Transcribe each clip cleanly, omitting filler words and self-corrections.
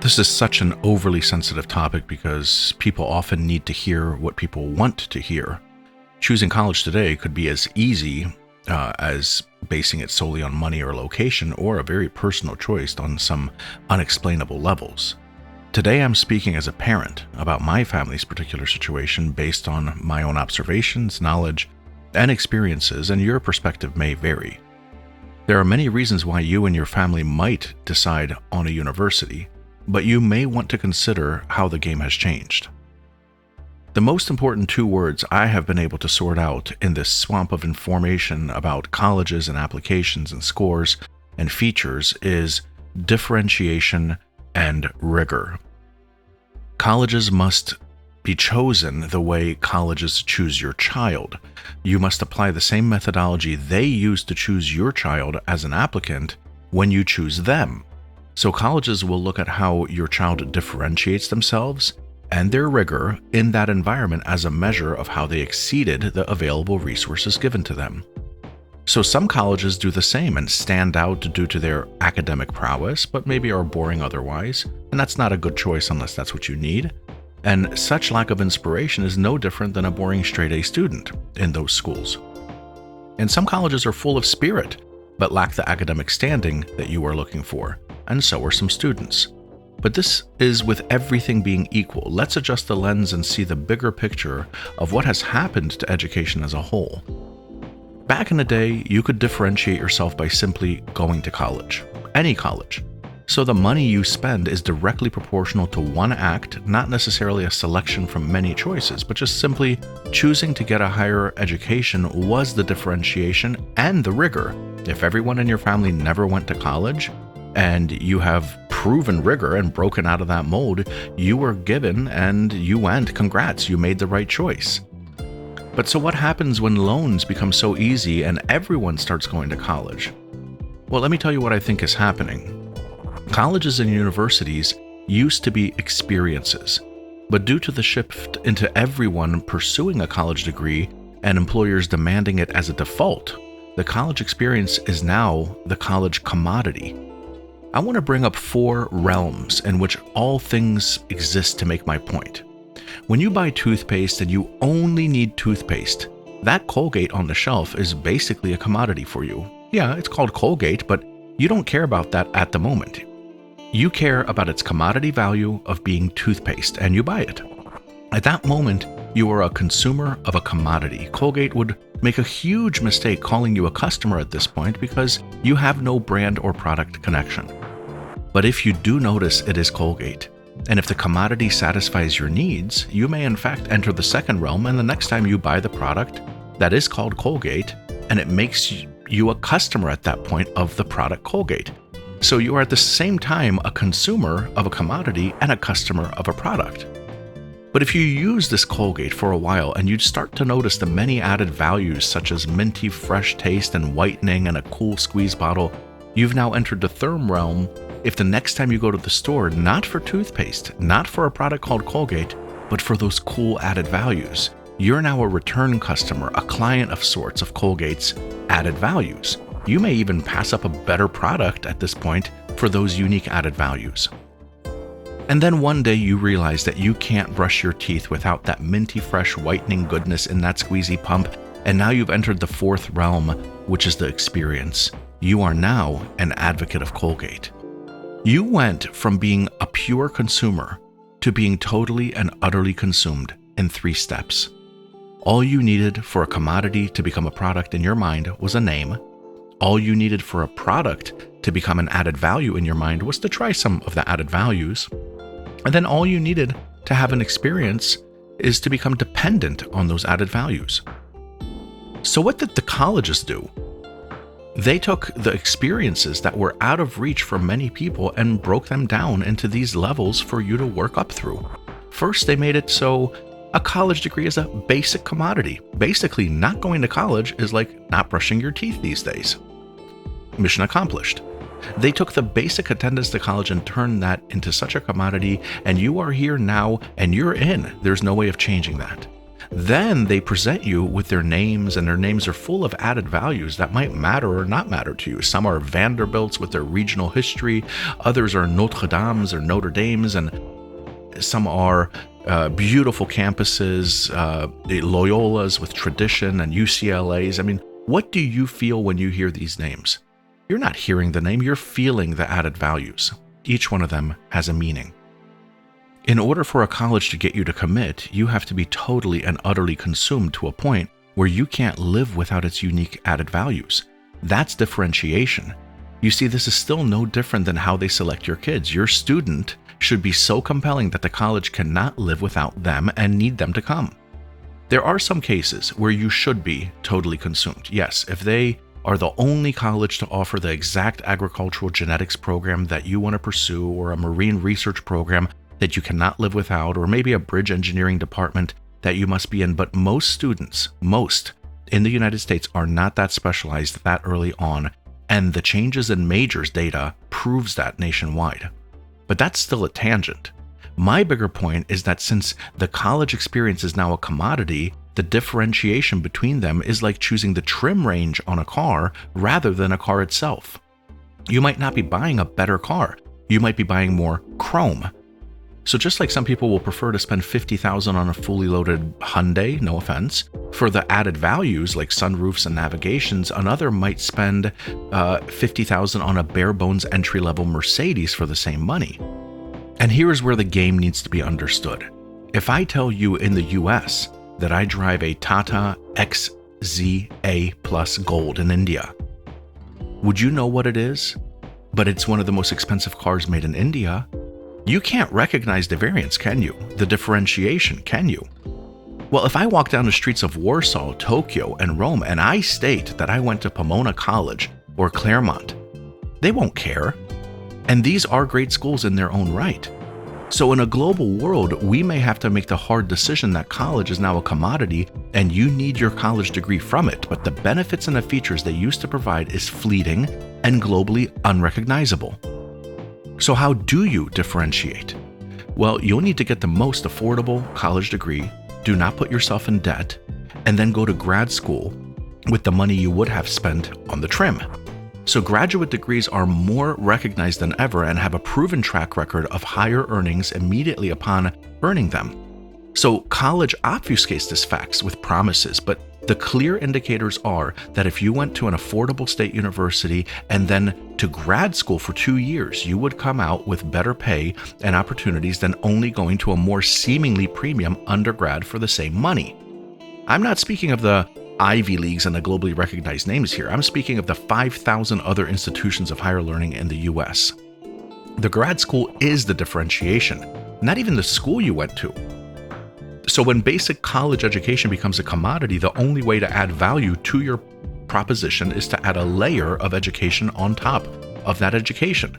This is such an overly sensitive topic because people often need to hear what people want to hear. Choosing college today could be as easy as basing it solely on money or location, or a very personal choice on some unexplainable levels. Today I'm speaking as a parent about my family's particular situation based on my own observations, knowledge, and experiences, and your perspective may vary. There are many reasons why you and your family might decide on a university, but you may want to consider how the game has changed. The most important two words I have been able to sort out in this swamp of information about colleges and applications and scores and features is differentiation and rigor. Colleges must be chosen the way colleges choose your child. You must apply the same methodology they use to choose your child as an applicant when you choose them. So colleges will look at how your child differentiates themselves and their rigor in that environment as a measure of how they exceeded the available resources given to them. So some colleges do the same and stand out due to their academic prowess, but maybe are boring otherwise, and that's not a good choice unless that's what you need. And such lack of inspiration is no different than a boring straight-A student in those schools. And some colleges are full of spirit, but lack the academic standing that you are looking for, and so are some students. But this is with everything being equal. Let's adjust the lens and see the bigger picture of what has happened to education as a whole. Back in the day, you could differentiate yourself by simply going to college, any college. So the money you spend is directly proportional to one act, not necessarily a selection from many choices, but just simply choosing to get a higher education was the differentiation and the rigor. If everyone in your family never went to college, and you have proven rigor and broken out of that mold, you were given and you went. Congrats, you made the right choice. But so what happens when loans become so easy and everyone starts going to college? Well, let me tell you what I think is happening. Colleges and universities used to be experiences, but due to the shift into everyone pursuing a college degree and employers demanding it as a default, the college experience is now the college commodity. I want to bring up 4 realms in which all things exist to make my point. When you buy toothpaste and you only need toothpaste, that Colgate on the shelf is basically a commodity for you. Yeah, it's called Colgate, but you don't care about that at the moment. You care about its commodity value of being toothpaste, and you buy it. At that moment, you are a consumer of a commodity. Colgate would make a huge mistake calling you a customer at this point because you have no brand or product connection. But if you do notice it is Colgate, and if the commodity satisfies your needs, you may in fact enter the second realm, and the next time you buy the product that is called Colgate, and it makes you a customer at that point of the product Colgate. So you are at the same time a consumer of a commodity and a customer of a product. But if you use this Colgate for a while and you start to notice the many added values such as minty fresh taste and whitening and a cool squeeze bottle, you've now entered the third realm. If the next time you go to the store, not for toothpaste, not for a product called Colgate, but for those cool added values, you're now a return customer, a client of sorts of Colgate's added values. You may even pass up a better product at this point for those unique added values. And then one day you realize that you can't brush your teeth without that minty fresh whitening goodness in that squeezy pump, and now you've entered the 4th realm, which is the experience. You are now an advocate of Colgate. You went from being a pure consumer to being totally and utterly consumed in 3 steps. All you needed for a commodity to become a product in your mind was a name. All you needed for a product to become an added value in your mind was to try some of the added values. And then all you needed to have an experience is to become dependent on those added values. So what did the colleges do? They took the experiences that were out of reach for many people and broke them down into these levels for you to work up through. First, they made it so a college degree is a basic commodity. Basically, not going to college is like not brushing your teeth these days. Mission accomplished. They took the basic attendance to college and turned that into such a commodity, and you are here now and you're in. There's no way of changing that. Then they present you with their names, and their names are full of added values that might matter or not matter to you. Some are Vanderbilts with their regional history, others are Notre Dames or Notre Dames, and some are beautiful campuses, Loyolas with tradition, and UCLAs. I mean, what do you feel when you hear these names? You're not hearing the name, you're feeling the added values. Each one of them has a meaning. In order for a college to get you to commit, you have to be totally and utterly consumed to a point where you can't live without its unique added values. That's differentiation. You see, this is still no different than how they select your kids. Your student should be so compelling that the college cannot live without them and need them to come. There are some cases where you should be totally consumed. Yes, if they are the only college to offer the exact agricultural genetics program that you want to pursue, or a marine research program that you cannot live without, or maybe a bridge engineering department that you must be in. But most students, in the United States, are not that specialized that early on, and the changes in majors data proves that nationwide. But that's still a tangent. My bigger point is that since the college experience is now a commodity, the differentiation between them is like choosing the trim range on a car rather than a car itself. You might not be buying a better car. You might be buying more chrome. So just like some people will prefer to spend $50,000 on a fully loaded Hyundai, no offense, for the added values like sunroofs and navigations, another might spend $50,000 on a bare bones entry-level Mercedes for the same money. And here is where the game needs to be understood. If I tell you in the US that I drive a Tata XZA Plus Gold in India, would you know what it is? But it's one of the most expensive cars made in India. You can't recognize the variance, can you? The differentiation, can you? Well, if I walk down the streets of Warsaw, Tokyo, and Rome, and I state that I went to Pomona College or Claremont, they won't care. And these are great schools in their own right. So in a global world, we may have to make the hard decision that college is now a commodity and you need your college degree from it, but the benefits and the features they used to provide is fleeting and globally unrecognizable. So how do you differentiate? Well, you'll need to get the most affordable college degree, do not put yourself in debt, and then go to grad school with the money you would have spent on the trim. So graduate degrees are more recognized than ever and have a proven track record of higher earnings immediately upon earning them. So college obfuscates this fact with promises, but the clear indicators are that if you went to an affordable state university and then to grad school for 2 years, you would come out with better pay and opportunities than only going to a more seemingly premium undergrad for the same money. I'm not speaking of the Ivy Leagues and the globally recognized names here. I'm speaking of the 5,000 other institutions of higher learning in the US. The grad school is the differentiation, not even the school you went to. So when basic college education becomes a commodity, the only way to add value to your proposition is to add a layer of education on top of that education.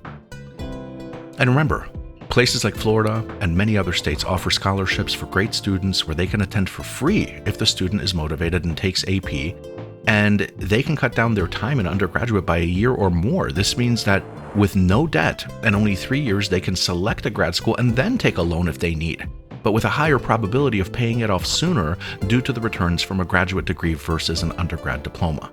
And remember, places like Florida and many other states offer scholarships for great students where they can attend for free if the student is motivated and takes AP, and they can cut down their time in undergraduate by a year or more. This means that with no debt and only 3 years, they can select a grad school and then take a loan if they need, but with a higher probability of paying it off sooner due to the returns from a graduate degree versus an undergrad diploma.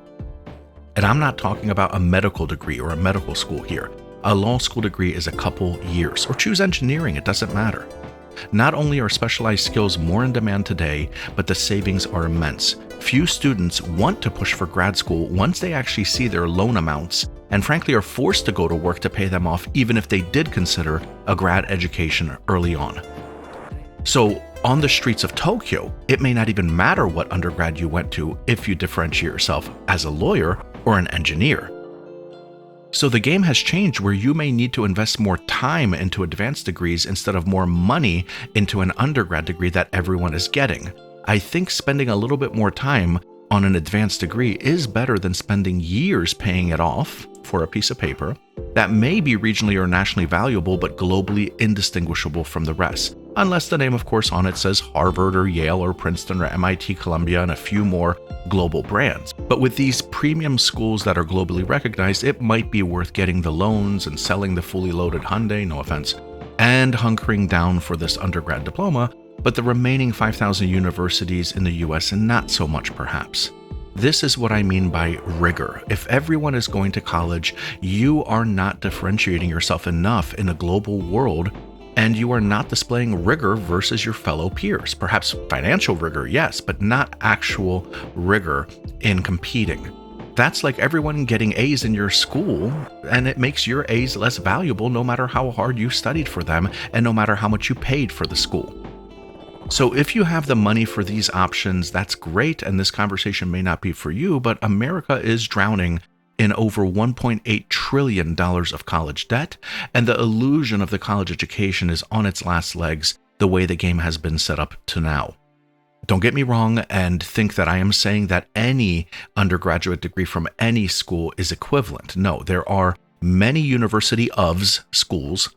And I'm not talking about a medical degree or a medical school here. A law school degree is a couple years, or choose engineering, it doesn't matter. Not only are specialized skills more in demand today, but the savings are immense. Few students want to push for grad school once they actually see their loan amounts, and frankly are forced to go to work to pay them off even if they did consider a grad education early on. So on the streets of Tokyo, it may not even matter what undergrad you went to if you differentiate yourself as a lawyer or an engineer. So the game has changed where you may need to invest more time into advanced degrees instead of more money into an undergrad degree that everyone is getting. I think spending a little bit more time on an advanced degree is better than spending years paying it off for a piece of paper that may be regionally or nationally valuable but globally indistinguishable from the rest. Unless the name, of course, on it says Harvard or Yale or Princeton or MIT, Columbia, and a few more global brands. But with these premium schools that are globally recognized, it might be worth getting the loans and selling the fully loaded Hyundai, no offense, and hunkering down for this undergrad diploma but the remaining 5,000 universities in the US, and not so much perhaps. This is what I mean by rigor. If everyone is going to college, you are not differentiating yourself enough in a global world, and you are not displaying rigor versus your fellow peers. Perhaps financial rigor, yes, but not actual rigor in competing. That's like everyone getting A's in your school, and it makes your A's less valuable no matter how hard you studied for them and no matter how much you paid for the school. So if you have the money for these options, that's great, and this conversation may not be for you, but America is drowning in over $1.8 trillion of college debt, and the illusion of the college education is on its last legs the way the game has been set up to now. Don't get me wrong and think that I am saying that any undergraduate degree from any school is equivalent. No, there are many university schools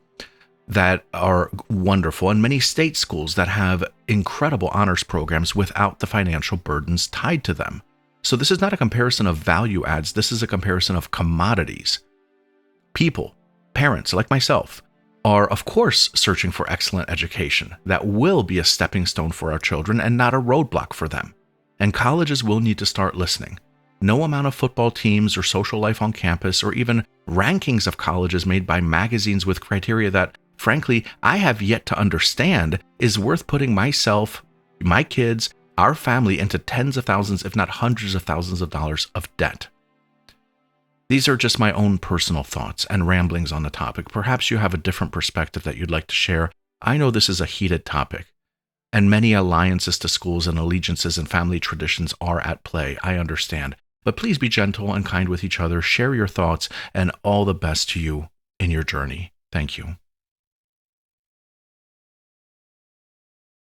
that are wonderful, and many state schools that have incredible honors programs without the financial burdens tied to them. So this is not a comparison of value adds, this is a comparison of commodities. People, parents like myself, are of course searching for excellent education that will be a stepping stone for our children and not a roadblock for them. And colleges will need to start listening. No amount of football teams or social life on campus or even rankings of colleges made by magazines with criteria that, frankly, I have yet to understand is worth putting myself, my kids, our family into tens of thousands, if not hundreds of thousands of dollars of debt. These are just my own personal thoughts and ramblings on the topic. Perhaps you have a different perspective that you'd like to share. I know this is a heated topic, and many alliances to schools and allegiances and family traditions are at play. I understand. But please be gentle and kind with each other. Share your thoughts, and all the best to you in your journey. Thank you.